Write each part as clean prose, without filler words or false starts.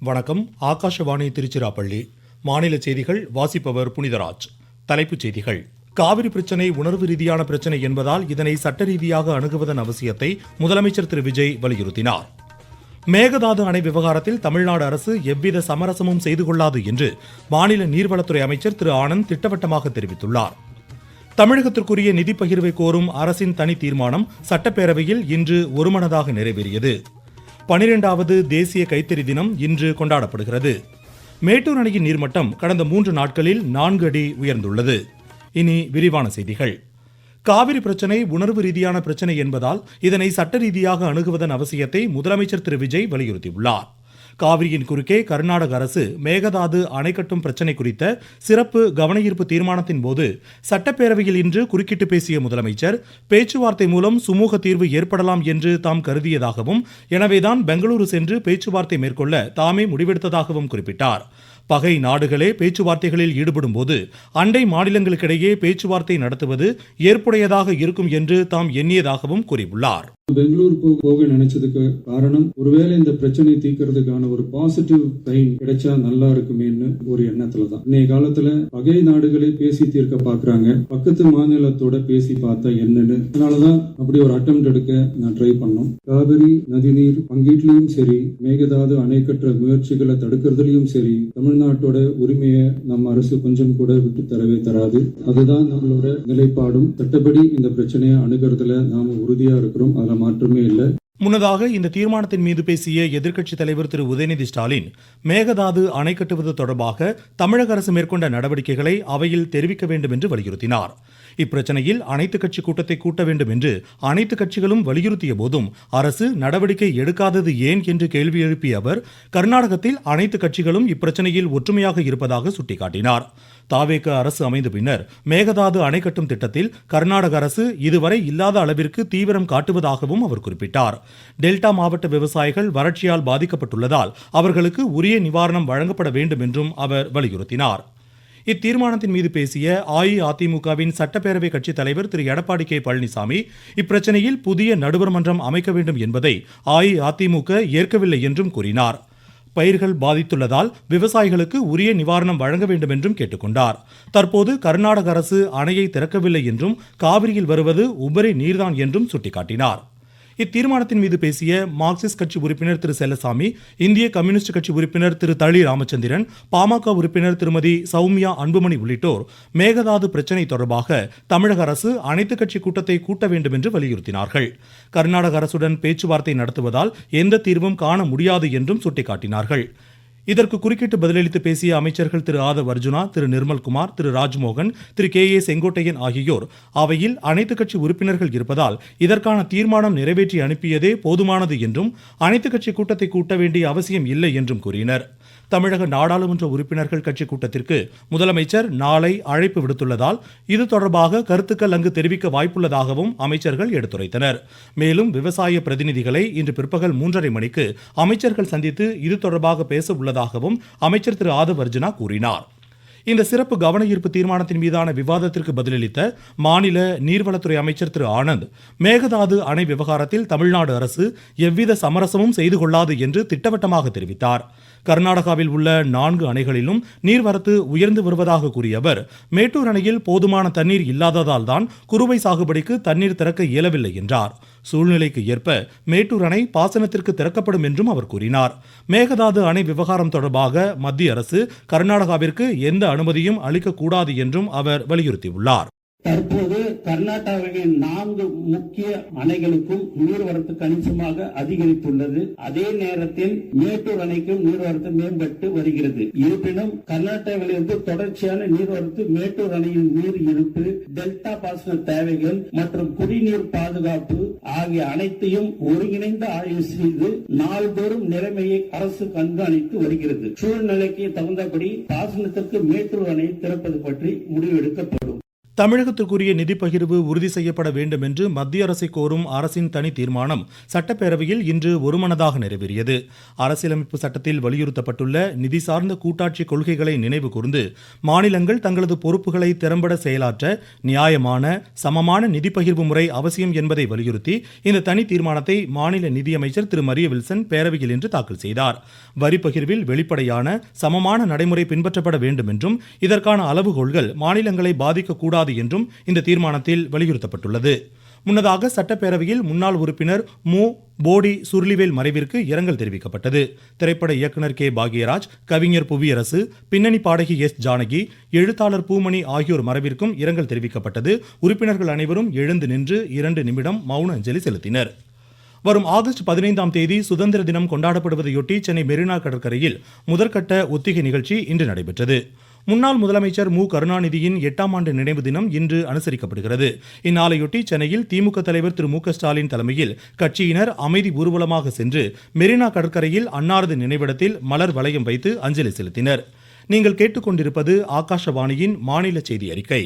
வணக்கம். ஆகாஷவாணி திருச்சிராப்பள்ளி. மாநில செய்திகள் வாசிப்பவர் புனிதராஜ். தலைப்புச் செய்திகள். காவிரி பிரச்சினை உணர்வு ரீதியான பிரச்சினை என்பதால் இதனை சட்ட ரீதியாக அணுகுவதன் அவசியத்தை முதலமைச்சர் திரு விஜய் வலியுறுத்தினார். மேகதாது அணை விவகாரத்தில் தமிழ்நாடு அரசு எவ்வித சமரசமும் செய்து கொள்ளாது என்று மாநில நீர்வளத்துறை அமைச்சர் திரு ஆனந்த் திட்டவட்டமாக தெரிவித்துள்ளார். தமிழகத்திற்குரிய நிதி பகிர்வை கோரும் அரசின் தனி தீர்மானம் சட்டப்பேரவையில் இன்று ஒருமனதாக நிறைவேறியது. 12வது தேசிய கைத்தறி தினம் இன்று கொண்டாடப்படுகிறது. மேட்டூர் அணையின் நீர்மட்டம் கடந்த 3 நாட்களில் 4 அடி உயர்ந்துள்ளது. இனி விரிவான செய்திகள். காவிரி பிரச்சினை உணர்வு ரீதியான பிரச்சினை என்பதால் இதனை சட்ட ரீதியாக அணுகுவதன் அவசியத்தை முதலமைச்சர் திரு விஜய் வலியுறுத்தியுள்ளார். காவிரியின் குறுக்கே கர்நாடக அரசு மேகதாது அணை கட்டும் பிரச்சினை குறித்த சிறப்பு கவனஈர்ப்பு தீர்மானத்தின் போது சட்டப்பேரவையில் இன்று குறுக்கிட்டு பேசிய முதலமைச்சர், பேச்சுவார்த்தை மூலம் சுமூக தீர்வு ஏற்படலாம் என்று தாம் கருதியதாகவும், எனவேதான் பெங்களூரு சென்று பேச்சுவார்த்தை மேற்கொள்ள தாமே முடிவெடுத்ததாகவும் குறிப்பிட்டார். பகை நாடுகளே பேச்சுவார்த்தைகளில் ஈடுபடும் போது அண்டை மாநிலங்களுக்கிடையே பேச்சுவார்த்தை நடத்துவது ஏற்புடையதாக இருக்கும் என்று தாம் எண்ணியதாகவும் கூறியுள்ளார். பெங்களூருக்கு போக நினைச்சதுக்கு காரணம், ஒருவேளை இந்த பிரச்சனை தீர்க்கிறதுக்கான ஒரு பாசிட்டிவ் சைன் கிடைச்சா நல்லா இருக்குமேன்னு ஒரு எண்ணத்துலதான். இன்னைய காலத்துல பகை நாடுகளே பேசி தீர்க்க பாக்குறாங்க, பக்கத்து மாநிலத்தோட பேசி பார்த்தா என்னன்னு. அதனாலதான் அப்படி ஒரு அட்டெம்ப்ட் எடுக்க நான் ட்ரை பண்ணோம். காவிரி நதிநீர் பங்கீட்லயும் சரி, மேகதாது அணை கட்டுற முயற்சிகளை தடுக்கிறதுலயும் சரி, தமிழ்நாட்டோட உரிமையை நம்ம அரசு கொஞ்சம் கூட விட்டு தரவே தராது. அதுதான் நம்மளோட நிலைப்பாடும். சட்டப்படி இந்த பிரச்சனையை அணுகிறதுல நாம உறுதியா இருக்கிறோம். அதில் மாற்றமே இல்லை. முன்னதாக இந்த தீர்மானத்தின் மீது பேசிய எதிர்க்கட்சித் தலைவர் திரு உதயநிதி ஸ்டாலின், மேகதாது அணை கட்டுவது தொடர்பாக தமிழக அரசு மேற்கொண்ட நடவடிக்கைகளை அவையில் தெரிவிக்க வேண்டும் என்று வலியுறுத்தினார். இப்பிரச்சனையில் அனைத்துக் கட்சி கூட்டத்தை கூட்ட வேண்டும் என்று அனைத்து கட்சிகளும் வலியுறுத்திய போதும் அரசு நடவடிக்கை எடுக்காதது ஏன் என்று கேள்வி எழுப்பிய அவர், கர்நாடகத்தில் அனைத்து கட்சிகளும் இப்பிரச்சனையில் ஒற்றுமையாக இருப்பதாக சுட்டிக்காட்டினார். தாவேக அரசு அமைந்த பின்னர் மேகதாது அணை கட்டும் திட்டத்தில் கர்நாடக அரசு இதுவரை இல்லாத அளவிற்கு தீவிரம் காட்டுவதாகவும் அவர் குறிப்பிட்டார். டெல்டா மாவட்ட விவசாயிகள் வறட்சியால் பாதிக்கப்பட்டுள்ளதால் அவர்களுக்கு உரிய நிவாரணம் வழங்கப்பட வேண்டும் என்றும் அவர் வலியுறுத்தினார். இத்தீர்மானத்தின் மீது பேசிய அஇஅதிமுகவின் சட்டப்பேரவை கட்சித் தலைவர் திரு எடப்பாடி கே பழனிசாமி, இப்பிரச்சனையில் புதிய நடுவர் மன்றம் அமைக்க வேண்டும் என்பதை அஇஅதிமுக ஏற்கவில்லை என்றும் கூறினார். பயிர்கள் பாதித்துள்ளதால் விவசாயிகளுக்கு உரிய நிவாரணம் வழங்க வேண்டும் என்றும் கேட்டுக்கொண்டார். தற்போது கர்நாடக அரசு அணையை திறக்கவில்லை என்றும் காவிரியில் வருவது உபரி நீர்தான் என்றும் சுட்டிக்காட்டினார். இத்தீர்மானத்தின் மீது பேசிய மார்க்சிஸ்ட் கட்சி உறுப்பினர் திரு செல்லசாமி, இந்திய கம்யூனிஸ்ட் கட்சி உறுப்பினர் திரு தளி ராமச்சந்திரன், பாமக உறுப்பினர் திருமதி சௌமியா அன்புமணி உள்ளிட்டோர் மேகதாது பிரச்சினை தொடர்பாக தமிழக அரசு அனைத்துக் கட்சி கூட்டத்தை கூட்ட வேண்டும் என்று வலியுறுத்தினார்கள். கர்நாடக அரசுடன் பேச்சுவார்த்தை நடத்துவதால் எந்த தீர்வும் காண முடியாது என்றும் சுட்டிக்காட்டினார்கள். இதற்கு குறுக்கிட்டு பதிலளித்து பேசிய அமைச்சர்கள் திரு ஆதவ் அர்ஜுனா, திரு நிர்மல்குமார், திரு ராஜ்மோகன், திரு கே ஏ செங்கோட்டையன் ஆகியோர் அவையில் அனைத்துக் கட்சி உறுப்பினர்கள் இருப்பதால் இதற்கான தீர்மானம் நிறைவேற்றி அனுப்பியதே போதுமானது என்றும் அனைத்துக் கட்சி கூட்டத்தை கூட்ட வேண்டிய அவசியம் இல்லை என்றும் கூறினர். தமிழக நாடாளுமன்ற உறுப்பினர்கள் கட்சி கூட்டத்திற்கு முதலமைச்சர் நாளை அழைப்பு விடுத்துள்ளதால் இது தொடர்பாக கருத்துக்கள் அங்கு தெரிவிக்க வாய்ப்புள்ளதாகவும் அமைச்சர்கள் எடுத்துரைத்தனர். மேலும் விவசாய பிரதிநிதிகளை இன்று பிற்பகல் 3:30 மணிக்கு அமைச்சர்கள் சந்தித்து இது தொடர்பாக பேச உள்ளதாகவும் அமைச்சர் திரு ஆதவ் அர்ஜுனா கூறினார். இந்த சிறப்பு கவன ஈர்ப்பு தீர்மானத்தின் மீதான விவாதத்திற்கு பதிலளித்த மாநில நீர்வளத்துறை அமைச்சர் திரு ஆனந்த், மேகதாது அணை விவகாரத்தில் தமிழ்நாடு அரசு எவ்வித சமரசமும் செய்து கொள்ளாது என்று திட்டவட்டமாக தெரிவித்தார். கர்நாடகாவில் உள்ள 4 அணைகளிலும் நீர்வரத்து உயர்ந்து வருவதாக கூறிய அவர், மேட்டூர் அணையில் போதுமான தண்ணீர் இல்லாததால் தான் குறுவை சாகுபடிக்கு தண்ணீர் திறக்க இயலவில்லை என்றார். சூழ்நிலைக்கு ஏற்ப மேட்டூர் அணை பாசனத்திற்கு திறக்கப்படும் என்றும் அவர் கூறினார். மேகதாது அணை விவகாரம் தொடர்பாக மத்திய அரசு கர்நாடகாவிற்கு எந்த அனுமதியும் அளிக்கக்கூடாது என்றும் அவர் வலியுறுத்தியுள்ளார். தற்போது கர்நாடகாவின் 4 முக்கிய அணைகளுக்கும் நீர்வரத்து கணிசமாக அதிகரித்துள்ளது. அதே நேரத்தில் மேட்டூர் அணைக்கும் நீர்வரத்து மேம்பட்டு வருகிறது. இருப்பினும் கர்நாடகாவிலிருந்து தொடர்ச்சியான நீர்வரத்து, மேட்டூர் அணையின் நீர் இருப்பு, டெல்டா பாசன தேவைகள் மற்றும் குடிநீர் பாதுகாப்பு ஆகிய அனைத்தையும் ஒருங்கிணைந்த ஆய்வு செய்து நாள்தோறும் நிலைமையை அரசு கண்காணித்து வருகிறது. சூழ்நிலைக்கு தகுந்தபடி பாசனத்திற்கு மேட்டூர் அணை திறப்பது பற்றி முடிவெடுக்கப்படும். தமிழகத்திற்குரிய நிதி பகிர்வு உறுதி செய்யப்பட வேண்டும் என்று மத்திய அரசை கோரும் அரசின் தனி தீர்மானம் சட்டப்பேரவையில் இன்று ஒருமனதாக நிறைவேறியது. அரசியலமைப்பு சட்டத்தில் வலியுறுத்தப்பட்டுள்ள நிதி சார்ந்த கூட்டாட்சி கொள்கைகளை நினைவு கூர்ந்து மாநிலங்கள் தங்களது பொறுப்புகளை திறம்பட செயலாற்ற நியாயமான சமமான நிதி பகிர்வு முறை அவசியம் என்பதை வலியுறுத்தி இந்த தனி தீர்மானத்தை மாநில நிதியமைச்சர் திரு மரிய வில்சன் பேரவையில் இன்று தாக்கல் செய்தார். வரி பகிர்வில் வெளிப்படையான சமமான நடைமுறை பின்பற்றப்பட வேண்டும் என்றும் இதற்கான அளவுகோல்கள் மாநிலங்களை பாதிக்கக்கூடாது என்றும் இந்த தீர்மானத்தில் வலியுறுத்தப்பட்டுள்ளது. முன்னதாக சட்டப்பேரவையில் முன்னாள் உறுப்பினர் மு போடி சுர்லிவேல் மறைவிற்கு இரங்கல் தெரிவிக்கப்பட்டது. திரைப்பட இயக்குனர் கே பாக்யராஜ், கவிஞர் புவியரசு, பின்னணி பாடகி எஸ் ஜானகி, எழுத்தாளர் பூமணி ஆகியோர் மறைவிற்கும் இரங்கல் தெரிவிக்கப்பட்டது. உறுப்பினர்கள் அனைவரும் எழுந்து நின்று 2 நிமிடம் மௌன அஞ்சலி செலுத்தினர். வரும் ஆகஸ்ட் 15ஆம் தேதி சுதந்திர தினம் கொண்டாடப்படுவதையொட்டி சென்னை மெரினா கடற்கரையில் முதற்கட்ட ஒத்திகை நிகழ்ச்சி இன்று நடைபெற்றது. முன்னாள் முதலமைச்சர் மு கருணாநிதியின் 8ஆம் ஆண்டு நினைவு தினம் இன்று அனுசரிக்கப்படுகிறது. இந்நாளையொட்டி சென்னையில் திமுக தலைவர் திரு மு க ஸ்டாலின் தலைமையில் கட்சியினர் அமைதி ஊர்வலமாக சென்று மெரினா கடற்கரையில் அன்னாரது நினைவிடத்தில் மலர் வளையம் வைத்து அஞ்சலி செலுத்தினர். நீங்கள் கேட்டுக்கொண்டிருப்பது ஆகாஷவாணியின் மாநில செய்தி அறிக்கை.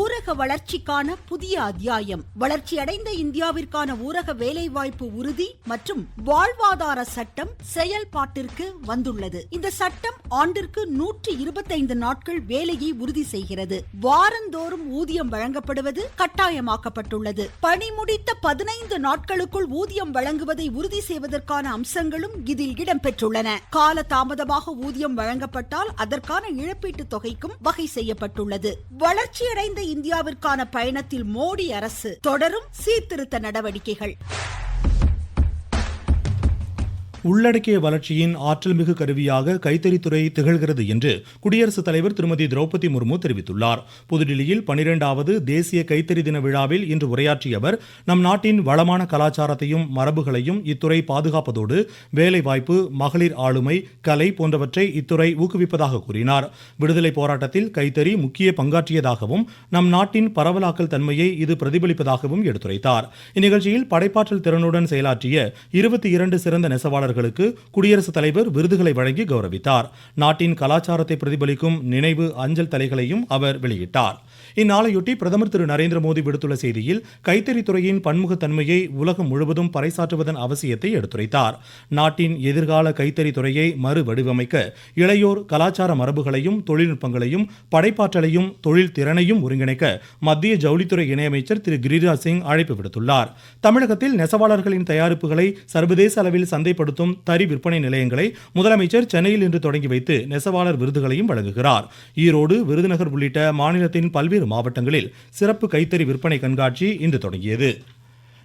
ஊரக வளர்ச்சிக்கான புதிய அத்தியாயம். வளர்ச்சியடைந்த இந்தியாவிற்கான ஊரக வேலைவாய்ப்பு உறுதி மற்றும் வாழ்வாதார சட்டம் செயல்பாட்டிற்கு வந்துள்ளது. இந்த சட்டம் ஆண்டிற்கு 125 நாட்கள் வேலையை உறுதி செய்கிறது. வாரந்தோறும் ஊதியம் வழங்கப்படுவது கட்டாயமாக்கப்பட்டுள்ளது. பணி முடித்த 15 நாட்களுக்குள் ஊதியம் வழங்குவதை உறுதி செய்வதற்கான அம்சங்களும் இதில் இடம்பெற்றுள்ளன. கால தாமதமாக ஊதியம் வழங்கப்பட்டால் அதற்கான இழப்பீட்டுத் தொகைக்கும் வகை செய்யப்பட்டுள்ளது. வளர்ச்சியடைந்த இந்தியாவிற்கான பயணத்தில் மோடி அரசு தொடரும் சீர்திருத்த நடவடிக்கைகள். உள்ளடக்கிய வளர்ச்சியின் ஆற்றல் மிகு கருவியாக கைத்தறித்துறை திகழ்கிறது என்று குடியரசுத் தலைவர் திருமதி திரௌபதி முர்மு தெரிவித்துள்ளார். புதுடில்லியில் 12வது தேசிய கைத்தறி தின விழாவில் இன்று உரையாற்றிய அவர், நம் நாட்டின் வளமான கலாச்சாரத்தையும் மரபுகளையும் இத்துறை பாதுகாப்பதோடு வேலைவாய்ப்பு, மகளிர் ஆளுமை, கலை போன்றவற்றை இத்துறை ஊக்குவிப்பதாக கூறினார். விடுதலை போராட்டத்தில் கைத்தறி முக்கிய பங்காற்றியதாகவும் நம் நாட்டின் பரவலாக்கல் தன்மையை இது பிரதிபலிப்பதாகவும் எடுத்துரைத்தார். இந்நிகழ்ச்சியில் படைப்பாற்றல் திறனுடன் செயலாற்றிய 22 சிறந்த நெசவாளர் குடியரசுத் தலைவர் விருதுகளை வழங்கி கௌரவித்தார். நாட்டின் கலாச்சாரத்தை பிரதிபலிக்கும் நினைவு அஞ்சல் தலைகளையும் அவர் வெளியிட்டார். இந்நாளையொட்டி பிரதமர் திரு நரேந்திர மோடி விடுத்துள்ள செய்தியில் கைத்தறித்துறையின் பன்முகத்தன்மையை உலகம் முழுவதும் பறைசாற்றுவதன் அவசியத்தை எடுத்துரைத்தார். நாட்டின் எதிர்கால கைத்தறித்துறையை மறு வடிவமைக்க இளையோர் கலாச்சார மரபுகளையும் தொழில்நுட்பங்களையும் படைப்பாற்றலையும் தொழில் திறனையும் ஒருங்கிணைக்க மத்திய ஜவுளித்துறை இணையமைச்சர் திரு கிரிராஜ் சிங் அழைப்பு விடுத்துள்ளார். தமிழகத்தில் நெசவாளர்களின் தயாரிப்புகளை சர்வதேச அளவில் சந்தைப்படுத்தும் தறி விற்பனை நிலையங்களை முதலமைச்சர் சென்னையில் இன்று தொடங்கி வைத்து நெசவாளர் விருதுகளையும் வழங்குகிறார். ஈரோடு, விருதுநகர் உள்ளிட்ட மாநிலத்தின் பல்வேறு மாவட்டங்களில் சிறப்பு கைத்தறி விற்பனை கண்காட்சி இன்று தொடங்கியது.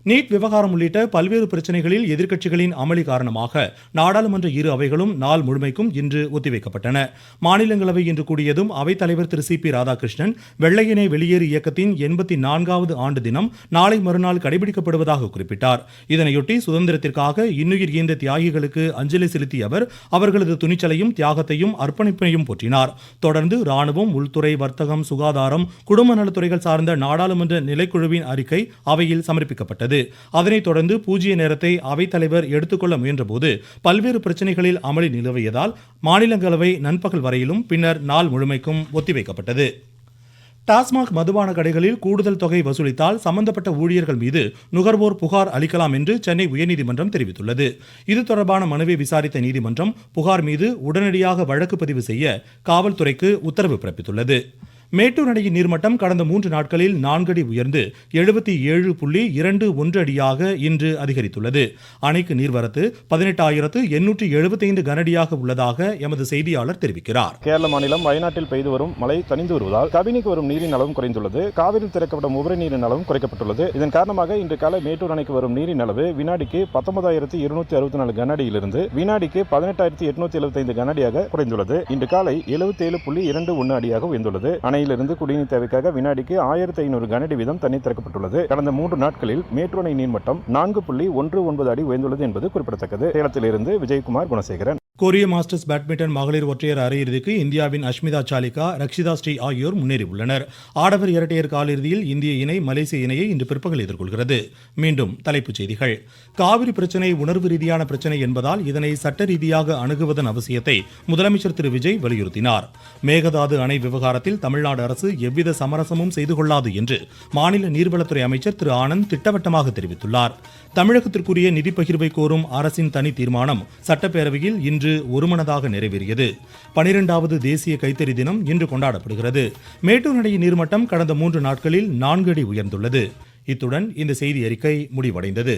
நீட் விவகாரம் உள்ளிட்ட பல்வேறு பிரச்சனைகளில் எதிர்க்கட்சிகளின் அமளி காரணமாக நாடாளுமன்ற இரு அவைகளும் நாள் முழுமைக்கும் இன்று ஒத்திவைக்கப்பட்டன. மாநிலங்களவை இன்று கூடியதும் அவைத்தலைவர் திரு சி பி ராதாகிருஷ்ணன் வெள்ளையனே வெளியேறு இயக்கத்தின் 84வது ஆண்டு தினம் நாளை மறுநாள் கடைபிடிக்கப்படுவதாக குறிப்பிட்டார். இதனையொட்டி சுதந்திரத்திற்காக இன்னுயிர் ஈந்த தியாகிகளுக்கு அஞ்சலி செலுத்திய அவர் அவர்களது துணிச்சலையும் தியாகத்தையும் அர்ப்பணிப்பையும் போற்றினார். தொடர்ந்து ராணுவம், உள்துறை, வர்த்தகம், சுகாதாரம், குடும்ப நலத்துறைகள் சார்ந்த நாடாளுமன்ற நிலைக்குழுவின் அறிக்கை அவையில் சமர்ப்பிக்கப்பட்டது. அதனைத் தொடர்ந்து பூஜ்ய நேரத்தை அவைத்தலைவர் எடுத்துக்கொள்ள முயன்றபோது பல்வேறு பிரச்சனைகளில் அமளி நிலவியதால் மாநிலங்களவை நண்பகல் வரையிலும் பின்னர் நாள் முழுமைக்கும் ஒத்திவைக்கப்பட்டது. டாஸ்மாக் மதுபான கடைகளில் கூடுதல் தொகை வசூலித்தால் சம்பந்தப்பட்ட ஊழியர்கள் மீது நுகர்வோர் புகார் அளிக்கலாம் என்று சென்னை உயர்நீதிமன்றம் தெரிவித்துள்ளது. இது தொடர்பான மனுவை விசாரித்த நீதிமன்றம் புகார் மீது உடனடியாக வழக்கு பதிவு செய்ய காவல்துறைக்கு உத்தரவு பிறப்பித்துள்ளது. மேட்டூர் அணையின் நீர்மட்டம் கடந்த 3 நாட்களில் 4 அடி உயர்ந்து 77.21 அடியாக இன்று அதிகரித்துள்ளது. அணைக்கு நீர்வரத்து 18,875 கனஅடியாக உள்ளதாக எமது செய்தியாளர் தெரிவிக்கிறார். கேரள மாநிலம் வயநாட்டில் பெய்து வரும் மழை தணிந்து வருவதால் கபினிக்கு வரும் நீரின் அளவும் குறைந்துள்ளது. காவிரியில் திறக்கப்படும் உபரி நீரின் அளவும் குறைக்கப்பட்டுள்ளது. இதன் காரணமாக இன்று காலை மேட்டூர் அணைக்கு வரும் நீரின் அளவு வினாடிக்கு 19,264 கனஅடியிலிருந்து வினாடிக்கு 18,875 கனஅடியாக குறைந்துள்ளது. இன்று காலை 77.21 அடியாக உயர்ந்துள்ளது. அணையிலிருந்து குடிநீர் தேவைக்காக வினாடிக்கு 1,500 கனஅடி வீதம் தண்ணீர் திறக்கப்பட்டுள்ளது. கடந்த 3 நாட்களில் மேட்டூர் அணை நீர்மட்டம் 4.19 அடி உயர்ந்துள்ளது என்பது குறிப்பிடத்தக்கது. சேலத்திலிருந்து விஜயகுமார் குணசேகரன். கொரிய மாஸ்டர்ஸ் பேட்மிண்டன் மகளிர் ஒற்றையர் அரையிறுதிக்கு இந்தியாவின் அஷ்மிதா சாலிகா, ரக்ஷிதா ஸ்ரீ ஆகியோர் முன்னேறியுள்ளனர். ஆடவர் இரட்டையர் காலிறுதியில் இந்திய இணை மலேசிய இணையை இன்று பிற்பகல் எதிர்கொள்கிறது. மீண்டும் தலைப்புச் செய்திகள். காவிரி பிரச்சினை உணர்வு ரீதியான பிரச்சினை என்பதால் இதனை சட்ட ரீதியாக அணுகுவதன் அவசியத்தை முதலமைச்சர் திரு விஜய் வலியுறுத்தினார். மேகதாது அணை விவகாரத்தில் தமிழ்நாடு அரசு எவ்வித சமரசமும் செய்து கொள்ளாது என்று மாநில நீர்வளத்துறை அமைச்சர் திரு ஆனந்த் திட்டவட்டமாக தெரிவித்துள்ளார். தமிழகத்திற்குரிய நிதி பகிர்வை கோரும் அரசின் தனி தீர்மானம் சட்டப்பேரவையில் இன்று ஒருமனதாக நிறைவேறியது. 12வது தேசிய கைத்தறி தினம் இன்று கொண்டாடப்படுகிறது. மேட்டூர் அணையின் நீர்மட்டம் கடந்த 3 நாட்களில் 4 அடி உயர்ந்துள்ளது. இத்துடன் இந்த செய்தி அறிக்கை முடிவடைந்தது.